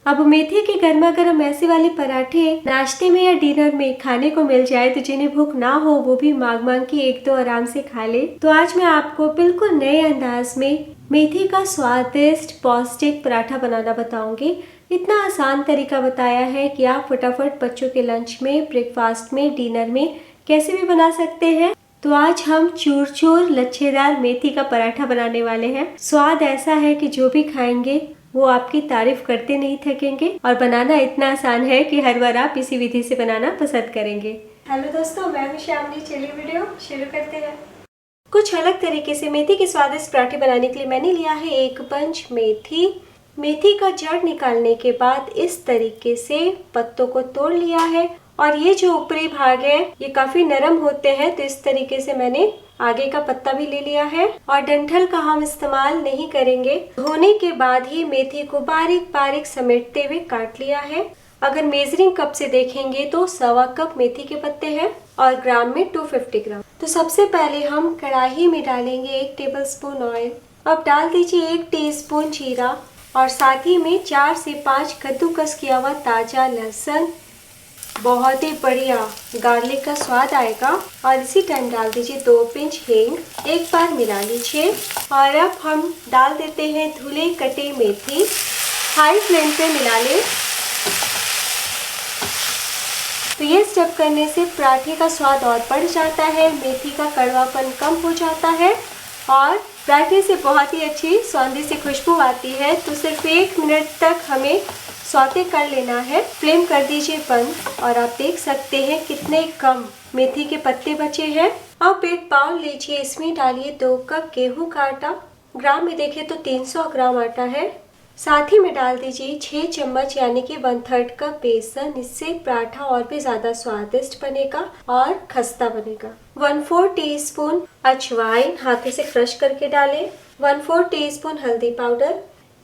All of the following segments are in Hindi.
अब मेथी के गर्मा गर्म ऐसे वाले पराठे नाश्ते में या डिनर में खाने को मिल जाए तो जिन्हें भूख ना हो वो भी मांग मांग के एक दो आराम से खा ले। तो आज मैं आपको बिल्कुल नए अंदाज में मेथी का स्वादिष्ट पौष्टिक पराठा बनाना बताऊंगी। इतना आसान तरीका बताया है कि आप फटाफट बच्चों के लंच में, ब्रेकफास्ट में, डिनर में कैसे भी बना सकते हैं। तो आज हम चूर चूर लच्छेदार मेथी का पराठा बनाने वाले हैं। स्वाद ऐसा है कि जो भी खाएंगे वो आपकी तारीफ करते नहीं थकेंगे और बनाना इतना आसान है कि हर बार आप इसी विधि से बनाना पसंद करेंगे। हेलो दोस्तों, मैं हूं श्यामली। चलिए वीडियो शुरू करते हैं। कुछ अलग तरीके से मेथी के स्वादिष्ट पराठे बनाने के लिए मैंने लिया है एक पंच मेथी। मेथी का जड़ निकालने के बाद इस तरीके से पत्तों को तोड़ लिया है और ये जो ऊपरी भाग है ये काफी नरम होते हैं, तो इस तरीके से मैंने आगे का पत्ता भी ले लिया है। और डंठल का हम इस्तेमाल नहीं करेंगे। धोने के बाद ही मेथी को बारीक बारीक समेटते हुए काट लिया है। अगर मेजरिंग कप से देखेंगे तो 1.25 कप मेथी के पत्ते हैं और ग्राम में 250 ग्राम। तो सबसे पहले हम कढ़ाई में डालेंगे 1 टेबलस्पून ऑयल। अब डाल दीजिए 1 टीस्पून जीरा और साथ ही में 4 से 5 कद्दूकस किया हुआ ताजा लहसुन। बहुत ही बढ़िया गार्लिक का स्वाद आएगा। और इसी टाइम डाल दीजिए 2 पिंच हींग। एक बार मिला लीजिए और अब हम डाल देते हैं धुले कटे मेथी। हाई फ्लेम पे मिला लें। तो ये स्टेप करने से पराठे का स्वाद और बढ़ जाता है, मेथी का कड़वापन कम हो जाता है और पराठे से बहुत ही अच्छी सौंधी सी खुशबू आती है। तो सिर्फ 1 मिनट तक हमें सौते कर लेना है। फ्लेम कर दीजिए बंद और आप देख सकते हैं कितने कम मेथी के पत्ते बचे हैं। अब एक बाउल लीजिए, इसमें डालिए 2 कप गेहूं का आटा। ग्राम में देखें तो 300 ग्राम आटा है। साथ ही में डाल दीजिए 6 चम्मच यानी कि 1/3 कप बेसन। इससे पराठा और भी ज्यादा स्वादिष्ट बनेगा और खस्ता बनेगा। 1/4 टीस्पून अजवाइन हाथों से क्रश करके डालें। 1/4 टीस्पून हल्दी पाउडर,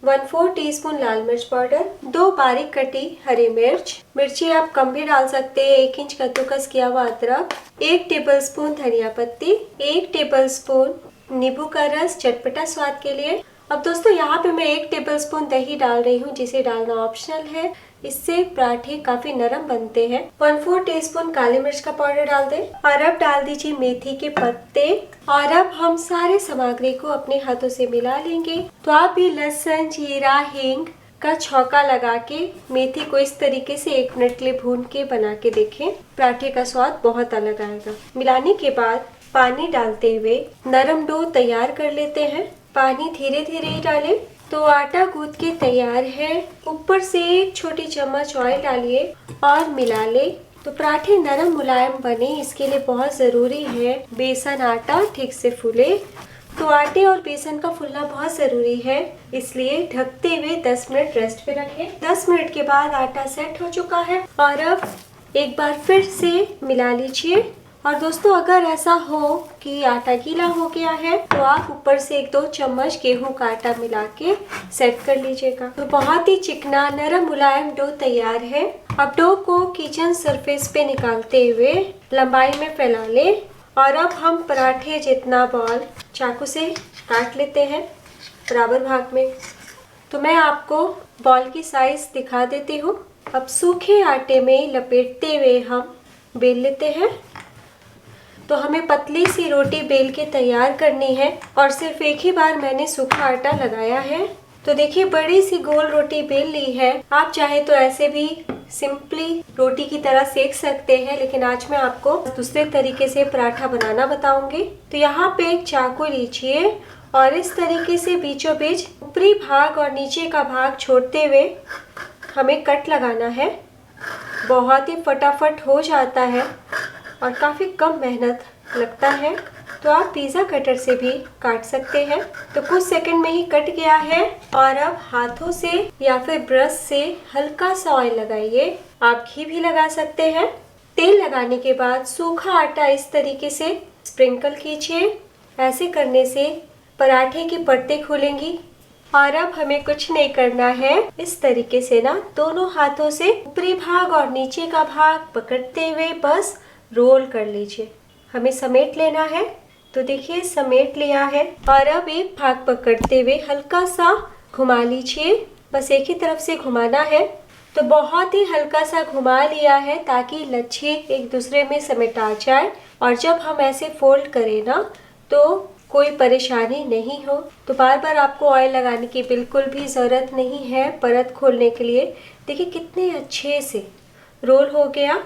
1/4 टीस्पून लाल मिर्च पाउडर, 2 बारीक कटी हरी मिर्ची आप कम भी डाल सकते हैं। 1 इंच कद्दूकस किया हुआ अदरक, 1 टेबलस्पून धनिया पत्ती, 1 टेबलस्पून नींबू का रस चटपटा स्वाद के लिए। अब दोस्तों यहाँ पे मैं 1 टेबलस्पून दही डाल रही हूँ, जिसे डालना ऑप्शनल है। इससे पराठे काफी नरम बनते हैं। 1/4 टीस्पून काली मिर्च का पाउडर डाल दें और अब डाल दीजिए मेथी के पत्ते। और अब हम सारे सामग्री को अपने हाथों से मिला लेंगे। तो आप भी लहसुन, जीरा, हींग का छौंका लगा के मेथी को इस तरीके से 1 मिनट के लिए भून के बना के देखें। पराठे का स्वाद बहुत अलग आएगा। मिलाने के बाद पानी डालते हुए नरम डो तैयार कर लेते हैं। पानी धीरे धीरे ही डालें। तो आटा गूंथ के तैयार है। ऊपर से 1 छोटी चम्मच ऑयल डालिए और मिला ले। तो पराठे नरम मुलायम बने, इसके लिए बहुत जरूरी है बेसन आटा ठीक से फूले। तो आटे और बेसन का फूलना बहुत जरूरी है, इसलिए ढकते हुए 10 मिनट रेस्ट पे रखें। 10 मिनट के बाद आटा सेट हो चुका है और अब एक बार फिर से मिला लीजिए। और दोस्तों अगर ऐसा हो कि आटा गीला हो गया है तो आप ऊपर से 1-2 चम्मच गेहूं का आटा मिला के सेट कर लीजिएगा। तो बहुत ही चिकना नरम मुलायम डो तैयार है। अब डो को किचन सरफेस पे निकालते हुए लंबाई में फैला ले और अब हम पराठे जितना बॉल चाकू से काट लेते हैं बराबर भाग में। तो मैं आपको बॉल की साइज दिखा देती हूँ। अब सूखे आटे में लपेटते हुए हम बेल लेते हैं। तो हमें पतली सी रोटी बेल के तैयार करनी है और सिर्फ एक ही बार मैंने सूखा आटा लगाया है। तो देखिए बड़ी सी गोल रोटी बेल ली है। आप चाहे तो ऐसे भी सिंपली रोटी की तरह सेक सकते हैं, लेकिन आज मैं आपको दूसरे तरीके से पराठा बनाना बताऊंगी। तो यहाँ पे एक चाकू लीजिए और इस तरीके से बीचों बीच ऊपरी भाग और नीचे का भाग छोड़ते हुए हमें कट लगाना है। बहुत ही फटाफट हो जाता है और काफ़ी कम मेहनत लगता है। तो आप पिज़्ज़ा कटर से भी काट सकते हैं। तो कुछ सेकंड में ही कट गया है और अब हाथों से या फिर ब्रश से हल्का सा ऑयल लगाइए। आप घी भी लगा सकते हैं। तेल लगाने के बाद सूखा आटा इस तरीके से स्प्रिंकल कीजिए। ऐसे करने से पराठे की परतें खुलेंगी। और अब हमें कुछ नहीं करना है, इस तरीके से ना दोनों हाथों से ऊपरी भाग और नीचे का भाग पकड़ते हुए बस रोल कर लीजिए। हमें समेट लेना है। तो देखिए समेट लिया है और अब एक भाग पकड़ते हुए हल्का सा घुमा लीजिए बस एक ही तरफ से घुमाना है। तो बहुत ही हल्का सा घुमा लिया है ताकि लच्छे एक दूसरे में समेट आ जाए, और जब हम ऐसे फोल्ड करें ना तो कोई परेशानी नहीं हो। तो बार बार आपको ऑयल लगाने की बिल्कुल भी ज़रूरत नहीं है परत खोलने के लिए। देखिए कितने अच्छे से रोल हो गया।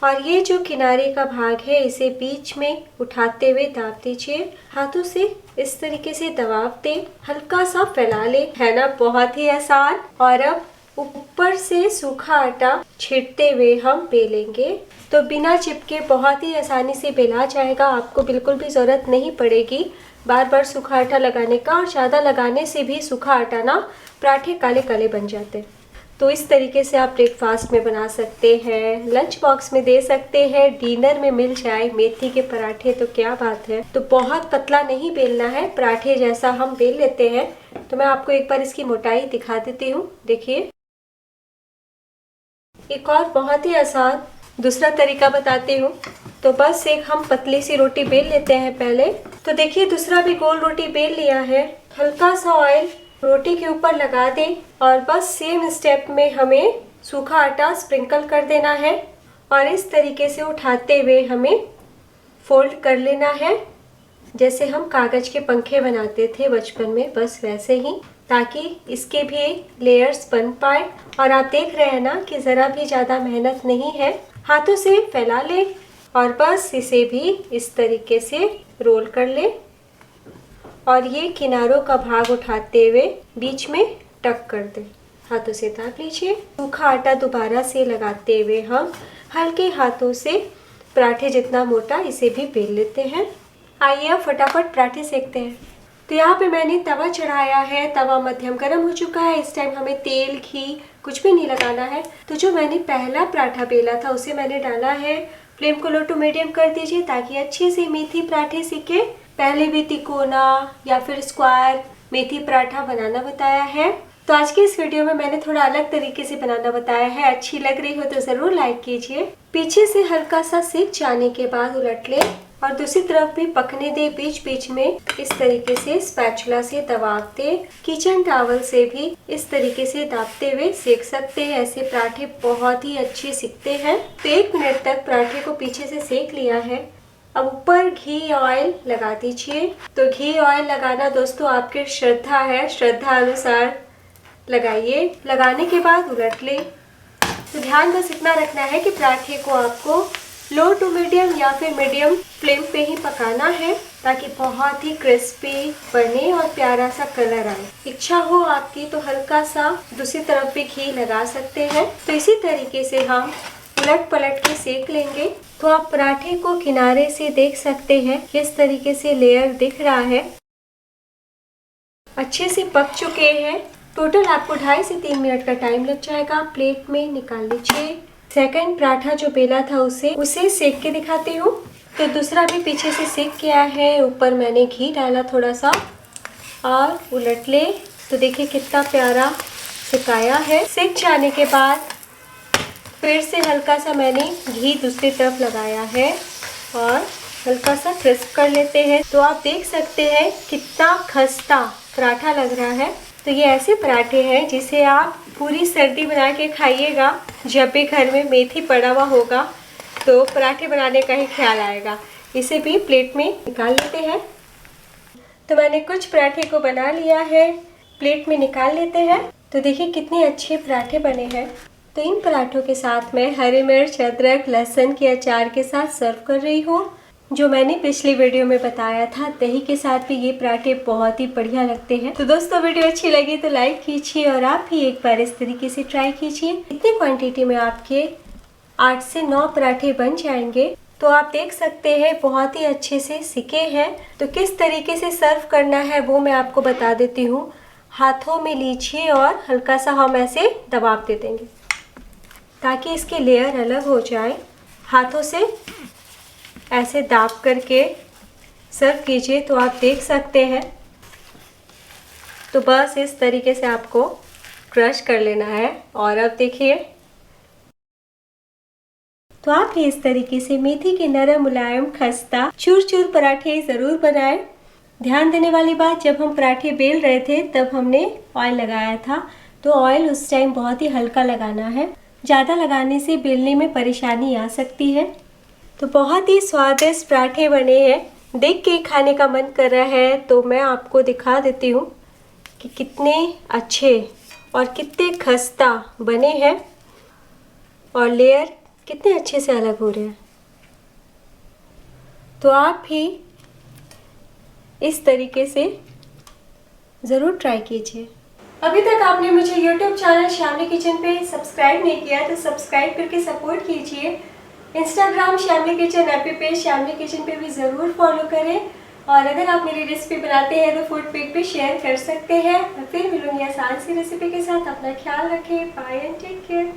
और ये जो किनारे का भाग है इसे बीच में उठाते हुए दाब दीजिए, हाथों से इस तरीके से दबाव दे, हल्का सा फैला ले, है ना बहुत ही आसान। और अब ऊपर से सूखा आटा छींटते हुए हम बेलेंगे। तो बिना चिपके बहुत ही आसानी से बेला जाएगा, आपको बिल्कुल भी ज़रूरत नहीं पड़ेगी बार बार सूखा आटा लगाने का। और ज़्यादा लगाने से भी सूखा आटा ना पराठे काले काले बन जाते हैं। तो इस तरीके से आप ब्रेकफास्ट में बना सकते हैं, लंच बॉक्स में दे सकते हैं, डिनर में मिल जाए मेथी के पराठे तो क्या बात है। तो बहुत पतला नहीं बेलना है, पराठे जैसा हम बेल लेते हैं। तो मैं आपको एक बार इसकी मोटाई दिखा देती हूँ। देखिए एक और बहुत ही आसान दूसरा तरीका बताती हूँ। तो बस एक हम पतली सी रोटी बेल लेते हैं पहले। तो देखिए दूसरा भी गोल रोटी बेल लिया है। हल्का सा ऑयल रोटी के ऊपर लगा दें और बस सेम स्टेप में हमें सूखा आटा स्प्रिंकल कर देना है और इस तरीके से उठाते हुए हमें फोल्ड कर लेना है, जैसे हम कागज के पंखे बनाते थे बचपन में, बस वैसे ही, ताकि इसके भी लेयर्स बन पाए। और आप देख रहे हैं ना कि ज़रा भी ज़्यादा मेहनत नहीं है, हाथों से फैला ले और बस इसे भी इस तरीके से रोल कर ले और ये किनारों का भाग उठाते हुए बीच में टक कर दे, हाथों से दाब लीजिए। सूखा आटा दोबारा से लगाते हुए हम हल्के हाथों से पराठे जितना मोटा इसे भी बेल लेते हैं। आइए अब फटाफट पराठे सेकते हैं। तो यहाँ पे मैंने तवा चढ़ाया है, तवा मध्यम गर्म हो चुका है। इस टाइम हमें तेल घी कुछ भी नहीं लगाना है। तो जो मैंने पहला पराठा बेला था उसे मैंने डाला है। फ्लेम को लो टू मीडियम कर दीजिए ताकि अच्छे से मेथी पराठे सीखे। पहले भी तिकोना या फिर स्क्वायर मेथी पराठा बनाना बताया है। तो आज के इस वीडियो में मैंने थोड़ा अलग तरीके से बनाना बताया है। अच्छी लग रही हो तो जरूर लाइक कीजिए। पीछे से हल्का सा सेक जाने के बाद उलट ले और दूसरी तरफ भी पकने दे। बीच बीच में इस तरीके से स्पैचुला से दबाव दे। किचन टॉवल से भी इस तरीके से दाबते हुए सेक सकते हैं। ऐसे पराठे बहुत ही अच्छे सिकते हैं। तो 1 मिनट तक पराठे को पीछे से सेक लिया है। अब ऊपर घी ऑयल लगा दीजिए। तो घी ऑयल लगाना दोस्तों आपके श्रद्धा है, श्रद्धा अनुसार लगाइए। लगाने के बाद उलट ले। तो ध्यान बस इतना रखना है कि पराठे को आपको लो टू मीडियम या फिर मीडियम फ्लेम पे ही पकाना है ताकि बहुत ही क्रिस्पी बने और प्यारा सा कलर आए। इच्छा हो आपकी तो हल्का सा दूसरी तरफ भी घी लगा सकते हैं। तो इसी तरीके से हम उलट पलट के सेक लेंगे। तो आप पराठे को किनारे से देख सकते हैं किस तरीके से लेयर दिख रहा है, अच्छे से पक चुके हैं। टोटल आपको 2.5 से 3 मिनट का टाइम लग जाएगा। प्लेट में निकाल लीजिए। सेकंड पराठा जो बेला था उसे सेक के दिखाती हूँ। तो दूसरा भी पीछे से सेक किया है। ऊपर मैंने घी डाला थोड़ा सा और उलट ले। तो देखिए कितना प्यारा सिकाया है। सेक जाने के बाद फिर से हल्का सा मैंने घी दूसरी तरफ लगाया है और हल्का सा क्रिस्प कर लेते हैं। तो आप देख सकते हैं कितना खस्ता पराठा लग रहा है। तो ये ऐसे पराठे हैं जिसे आप पूरी सर्दी बना के खाइएगा। जब भी घर में मेथी पड़ा हुआ होगा तो पराठे बनाने का ही ख्याल आएगा। इसे भी प्लेट में निकाल लेते हैं। तो मैंने कुछ पराठे को बना लिया है, प्लेट में निकाल लेते हैं। तो देखिए कितने अच्छे पराठे बने हैं। तो इन पराठों के साथ मैं हरी मिर्च, अदरक, लहसुन के अचार के साथ सर्व कर रही हूँ। जो मैंने पिछली वीडियो में बताया था, दही के साथ भी ये पराठे बहुत ही बढ़िया लगते हैं। तो दोस्तों वीडियो अच्छी लगी तो लाइक कीजिए और आप भी एक बार इस तरीके से ट्राई कीजिए। इतनी क्वांटिटी में आपके 8 से 9 पराठे बन जाएंगे। तो आप देख सकते हैं बहुत ही अच्छे से सिके हैं। तो किस तरीके से सर्व करना है वो मैं आपको बता देती हूँ। हाथों में लीजिए और हल्का सा हम ऐसे दबाव दे देंगे ताकि इसके लेयर अलग हो जाए। हाथों से ऐसे दाब करके सर्व कीजिए। तो आप देख सकते हैं। तो बस इस तरीके से आपको क्रश कर लेना है। और अब देखिए, तो आप भी इस तरीके से मेथी के नरम मुलायम खस्ता चूर चूर पराठे ज़रूर बनाएं। ध्यान देने वाली बात, जब हम पराठे बेल रहे थे तब हमने ऑयल लगाया था। तो ऑयल उस टाइम बहुत ही हल्का लगाना है, ज़्यादा लगाने से बेलने में परेशानी आ सकती है। तो बहुत ही स्वादिष्ट पराठे बने हैं, देख के खाने का मन कर रहा है। तो मैं आपको दिखा देती हूँ कि कितने अच्छे और कितने खस्ता बने हैं और लेयर कितने अच्छे से अलग हो रहे हैं। तो आप भी इस तरीके से ज़रूर ट्राई कीजिए। अभी तक आपने मुझे YouTube चैनल श्यामली किचन पे सब्सक्राइब नहीं किया तो सब्सक्राइब करके सपोर्ट कीजिए। इंस्टाग्राम श्यामली किचन, ऐप पे श्यामली किचन पे भी ज़रूर फॉलो करें। और अगर आप मेरी रेसिपी बनाते हैं तो फूड पिक पे शेयर कर सकते हैं। मैं फिर मिलूंगी आसान सी रेसिपी के साथ। अपना ख्याल रखें। Bye and take care.